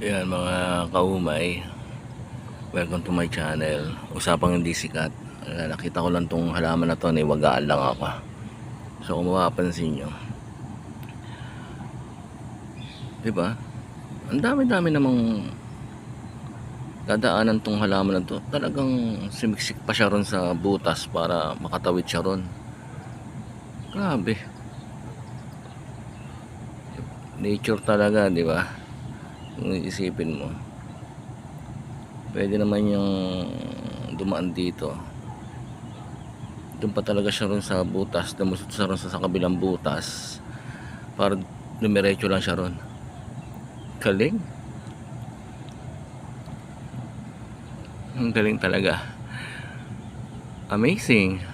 Ayan mga kaumay, welcome to my channel. Usapang hindi sikat. Nakita ko lang tong halaman na to, niwagaan lang ako. So kung mapapansin nyo, diba? Ang dami-dami namang dadaanan tong halaman na to. Talagang simiksik pa siya ron sa butas para makatawid siya ron. Grabe. Nature talaga, diba? Kung isipin mo, pwede naman yung dumaan dito, doon pa talaga siya ron sa butas, dumusot siya ron sa kabilang butas para dumiretso lang siya ron. Galing, ang galing talaga, amazing.